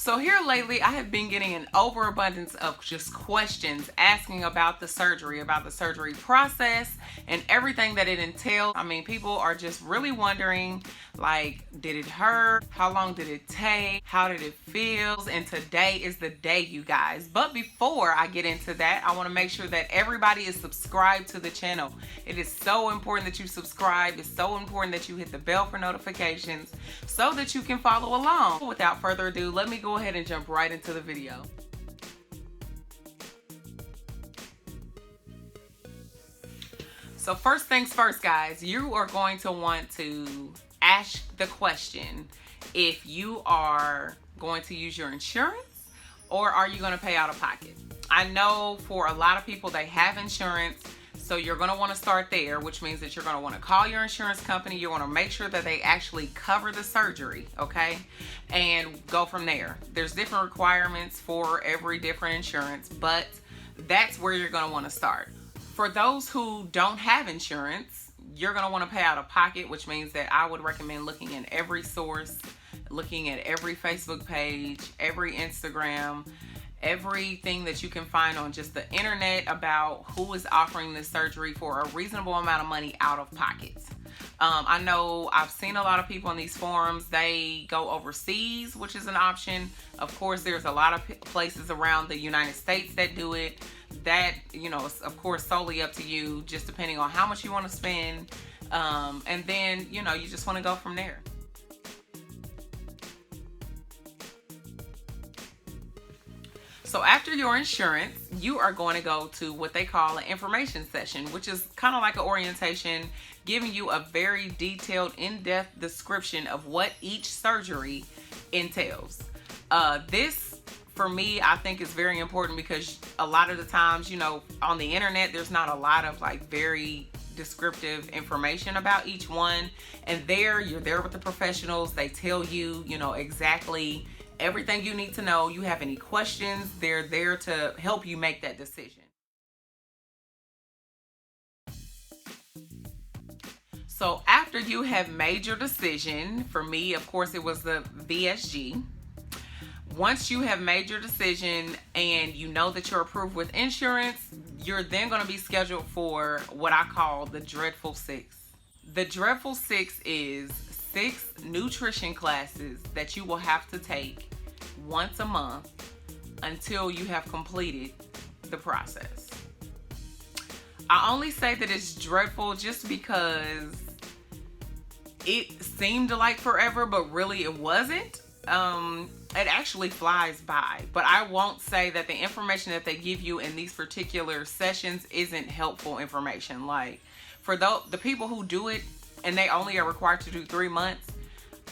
So here lately, I have been getting an overabundance of just questions asking about the surgery process, and everything that it entails. I mean, people are just really wondering, like, did it hurt? How long did it take? How did it feel? And today is the day, you guys. But before I get into that, I want to make sure that everybody is subscribed to the channel. It is so important that you subscribe. It's so important that you hit the bell for notifications so that you can follow along. Without further ado, let me go ahead and jump right into the video. So first things first, guys, you are going to want to ask the question if you are going to use your insurance or are you going to pay out of pocket. I know for a lot of people, they have insurance. So you're going to want to start there, which means that you're going to want to call your insurance company. You want to make sure that they actually cover the surgery, okay? And go from there. There's different requirements for every different insurance, but that's where you're going to want to start. For those who don't have insurance, you're going to want to pay out of pocket, which means that I would recommend looking in every source, looking at every Facebook page, every Instagram, everything that you can find on just the internet about who is offering this surgery for a reasonable amount of money out of pocket. I know I've seen a lot of people on these forums, they go overseas, which is an option. Of course, there's a lot of places around the United States that do it. That, you know, is of course solely up to you, just depending on how much you want to spend. And then, you know, you just want to go from there. So after your insurance, you are going to go to what they call an information session, which is kind of like an orientation, giving you a very detailed, in-depth description of what each surgery entails. This, for me, I think is very important because a lot of the times, you know, on the internet, there's not a lot of like very descriptive information about each one. And you're there with the professionals. They tell you, you know, exactly everything you need to know. You have any questions, they're there to help you make that decision. So after you have made your decision, for me, of course, it was the VSG. Once you have made your decision and you know that you're approved with insurance, you're then going to be scheduled for what I call the Dreadful Six. The Dreadful Six is 6 nutrition classes that you will have to take once a month until you have completed the process. I only say that it's dreadful just because it seemed like forever, but really it wasn't. It actually flies by, but I won't say that the information that they give you in these particular sessions isn't helpful information. Like for the people who do it and they only are required to do 3 months,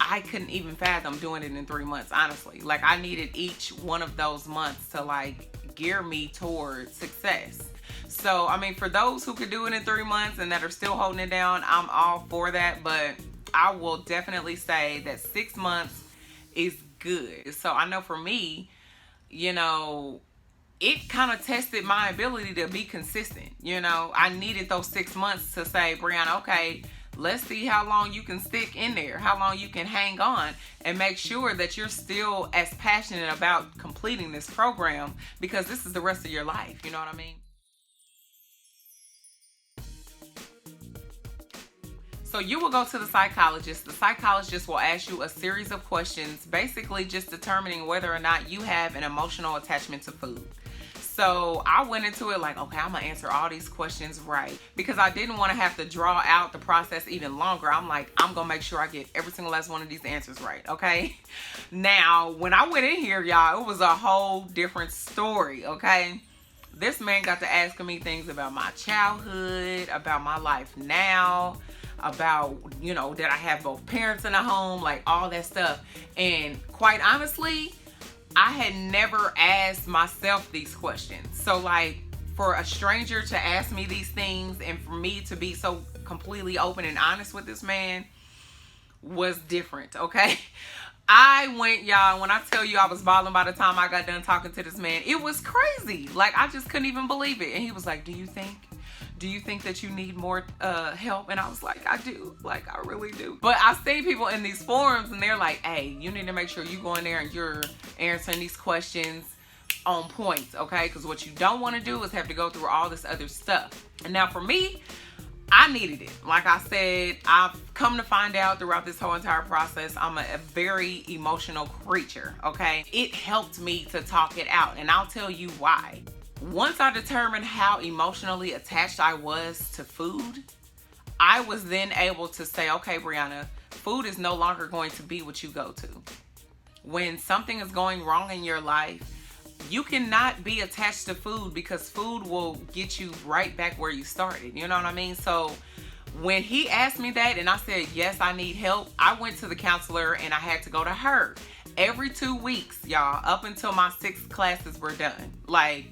I couldn't even fathom doing it in 3 months, honestly. Like I needed each one of those months to like gear me toward success. So, I mean, for those who could do it in 3 months and that are still holding it down, I'm all for that. But I will definitely say that 6 months is good. So I know for me, you know, it kind of tested my ability to be consistent. You know, I needed those 6 months to say, Brianna, okay, let's see how long you can stick in there, how long you can hang on, and make sure that you're still as passionate about completing this program, because this is the rest of your life. You know what I mean? So you will go to the psychologist. The psychologist will ask you a series of questions, basically just determining whether or not you have an emotional attachment to food. So I went into it like, okay, I'm gonna answer all these questions right, because I didn't want to have to draw out the process even longer. I'm like, I'm gonna make sure I get every single last one of these answers right, okay? Now, when I went in here, y'all, it was a whole different story, okay? This man got to asking me things about my childhood, about my life now, about, you know, that I have both parents in the home, like all that stuff. And quite honestly, I had never asked myself these questions. So like for a stranger to ask me these things and for me to be so completely open and honest with this man was different, okay? I went, y'all, when I tell you I was bawling by the time I got done talking to this man, it was crazy. Like I just couldn't even believe it. And he was like, do you think do you think that you need more help? And I was like, I do. Like, I really do. But I see people in these forums and they're like, hey, you need to make sure you go in there and you're answering these questions on points, okay? Because what you don't want to do is have to go through all this other stuff. And now for me, I needed it. Like I said, I've come to find out throughout this whole entire process, I'm a very emotional creature, okay? It helped me to talk it out, and I'll tell you why. Once I determined how emotionally attached I was to food, I was then able to say, okay, Brianna, food is no longer going to be what you go to. When something is going wrong in your life, you cannot be attached to food, because food will get you right back where you started. You know what I mean? So when he asked me that and I said, yes, I need help, I went to the counselor and I had to go to her every 2 weeks, y'all, up until my 6 classes were done. Like,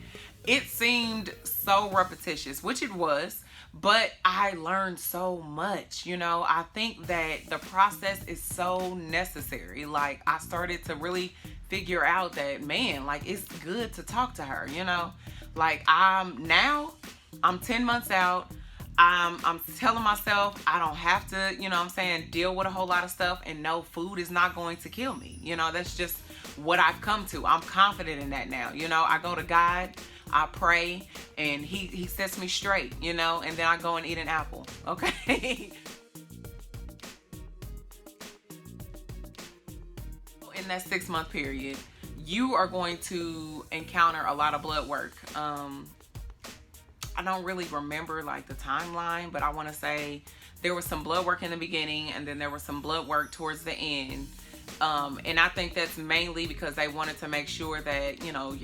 it seemed so repetitious, which it was, but I learned so much. You know, I think that the process is so necessary. Like, I started to really figure out that, man, like, it's good to talk to her, you know? Like, I'm 10 months out. I'm telling myself I don't have to, you know what I'm saying, deal with a whole lot of stuff, and no, food is not going to kill me. You know, that's just what I've come to. I'm confident in that now. You know, I go to God, I pray, and he sets me straight, you know, and then I go and eat an apple, okay? In that 6-month period, you are going to encounter a lot of blood work. I don't really remember like the timeline, but I want to say there was some blood work in the beginning, and then there was some blood work towards the end. And I think that's mainly because they wanted to make sure that, you know,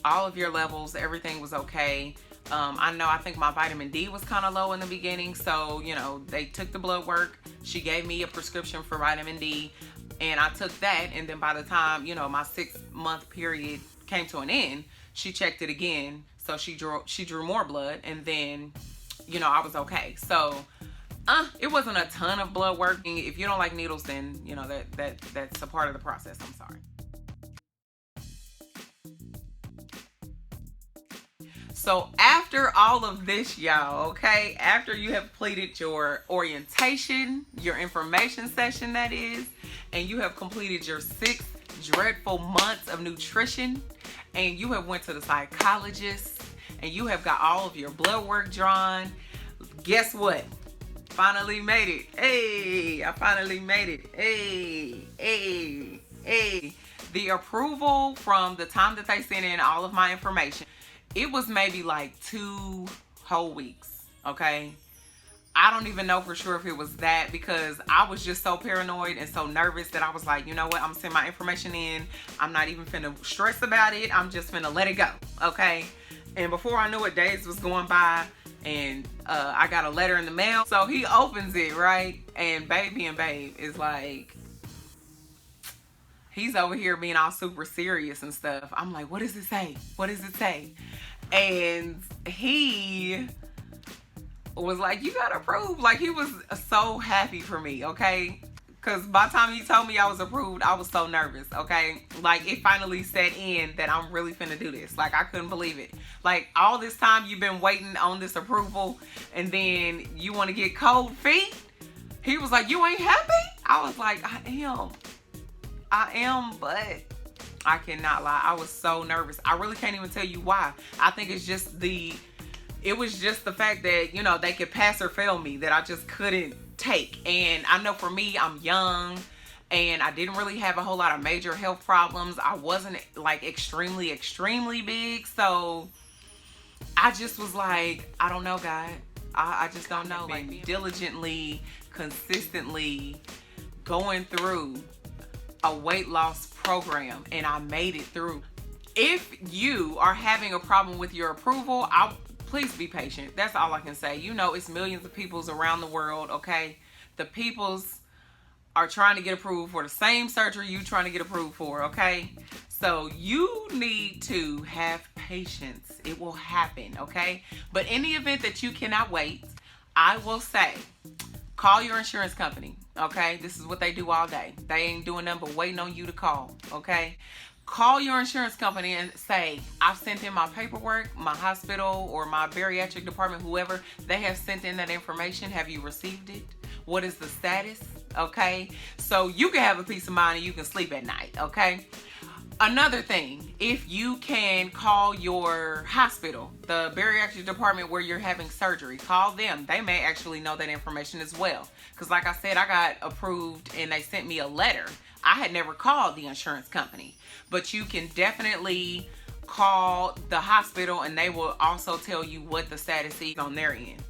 all of your levels, everything was okay. I think my vitamin D was kind of low in the beginning. So, you know, they took the blood work. She gave me a prescription for vitamin D, and I took that. And then by the time, you know, my 6-month period came to an end, she checked it again. So she drew more blood, and then, you know, I was okay. So it wasn't a ton of blood work. If you don't like needles, then, you know, that's a part of the process. I'm sorry. So after all of this, y'all, okay, after you have completed your orientation, your information session, that is, and you have completed your 6 dreadful months of nutrition, and you have went to the psychologist, and you have got all of your blood work drawn, guess what? Finally made it. Hey, I finally made it. Hey. The approval from the time that they sent in all of my information, it was maybe like 2 whole weeks, okay? I don't even know for sure if it was that, because I was just so paranoid and so nervous that I was like, you know what? I'm gonna send my information in. I'm not even finna stress about it. I'm just finna let it go, okay? And before I knew it, days was going by, and I got a letter in the mail. So he opens it, right? And baby and babe is like, he's over here being all super serious and stuff. I'm like, what does it say? What does it say? And he was like, you got approved. Like, he was so happy for me, okay? Because by the time he told me I was approved, I was so nervous, okay? Like, it finally set in that I'm really finna do this. Like, I couldn't believe it. Like, all this time you've been waiting on this approval, and then you want to get cold feet? He was like, you ain't happy? I was like, I am, but I cannot lie. I was so nervous. I really can't even tell you why. I think it's just it was just the fact that, you know, they could pass or fail me, that I just couldn't take. And I know for me, I'm young, and I didn't really have a whole lot of major health problems. I wasn't like extremely big. So I just was like, I don't know, God. I just don't know. Like, diligently, consistently going through a weight loss program, and I made it through. If you are having a problem with your approval, please be patient. That's all I can say. You know, it's millions of peoples around the world, okay? The peoples are trying to get approved for the same surgery you trying to get approved for, okay? So you need to have patience. It will happen, okay? But in the event that you cannot wait, I will say, call your insurance company, okay? This is what they do all day. They ain't doing nothing but waiting on you to call, okay? Call your insurance company and say, I've sent in my paperwork, my hospital or my bariatric department, whoever, they have sent in that information. Have you received it? What is the status? Okay, so you can have a peace of mind and you can sleep at night. Okay, another thing, if you can call your hospital, the bariatric department where you're having surgery, call them. They may actually know that information as well, because like I said, I got approved and they sent me a letter. I had never called the insurance company, but you can definitely call the hospital and they will also tell you what the status is on their end.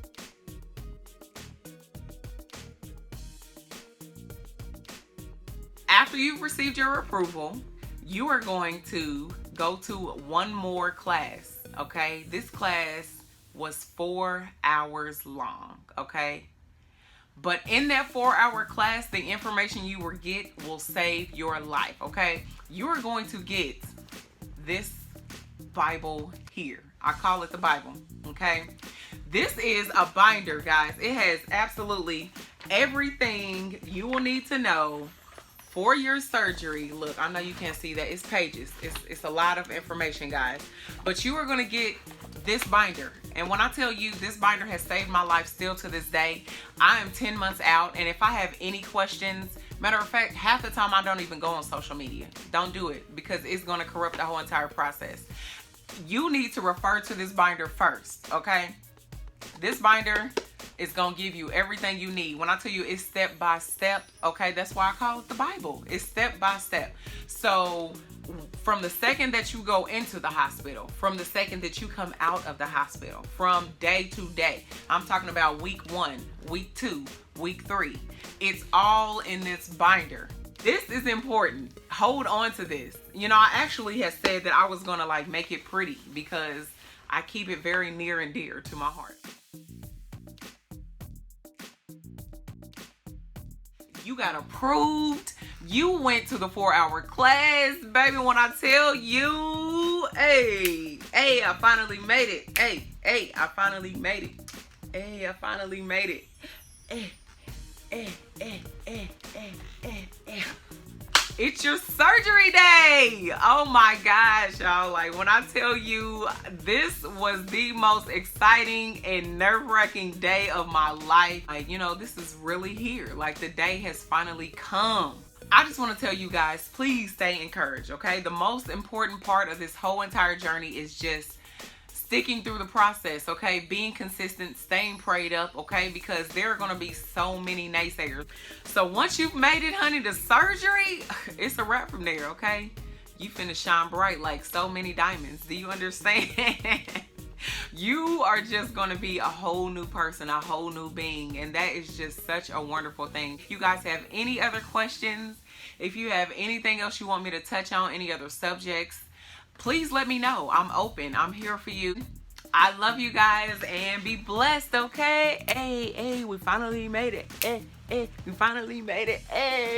After you've received your approval, you are going to go to one more class. Okay, this class was 4 hours long. Okay, but in that 4-hour class, the information you will get will save your life. Okay, you are going to get this Bible here. I call it the Bible. Okay, this is a binder, guys. It has absolutely everything you will need to know for your surgery. Look, I know you can't see that. It's pages. It's a lot of information, guys. But you are going to get this binder. And when I tell you this binder has saved my life still to this day, I am 10 months out. And if I have any questions, matter of fact, half the time I don't even go on social media. Don't do it, because it's going to corrupt the whole entire process. You need to refer to this binder first, okay? This binder is going to give you everything you need. When I tell you it's step by step, okay, that's why I call it the Bible. It's step by step. So from the second that you go into the hospital, from the second that you come out of the hospital, from day to day, I'm talking about week 1, week 2, week 3. It's all in this binder. This is important. Hold on to this. You know, I actually had said that I was going to like make it pretty because I keep it very near and dear to my heart. You got approved. You went to the 4-hour class, baby. When I tell you, hey, I finally made it. Hey, I finally made it. Hey, I finally made it. It's your surgery day. Oh my gosh, y'all. Like, when I tell you, this was the most exciting and nerve-wracking day of my life. Like, you know, this is really here. Like, the day has finally come. I just want to tell you guys, please stay encouraged, okay? The most important part of this whole entire journey is just sticking through the process, okay? Being consistent, staying prayed up, okay? Because there are going to be so many naysayers. So once you've made it, honey, to surgery, it's a wrap from there, okay? You finna shine bright like so many diamonds. Do you understand? You are just going to be a whole new person, a whole new being. And that is just such a wonderful thing. If you guys have any other questions, if you have anything else you want me to touch on, any other subjects, please let me know. I'm open. I'm here for you. I love you guys and be blessed, okay? Hey, we finally made it. We finally made it. Hey.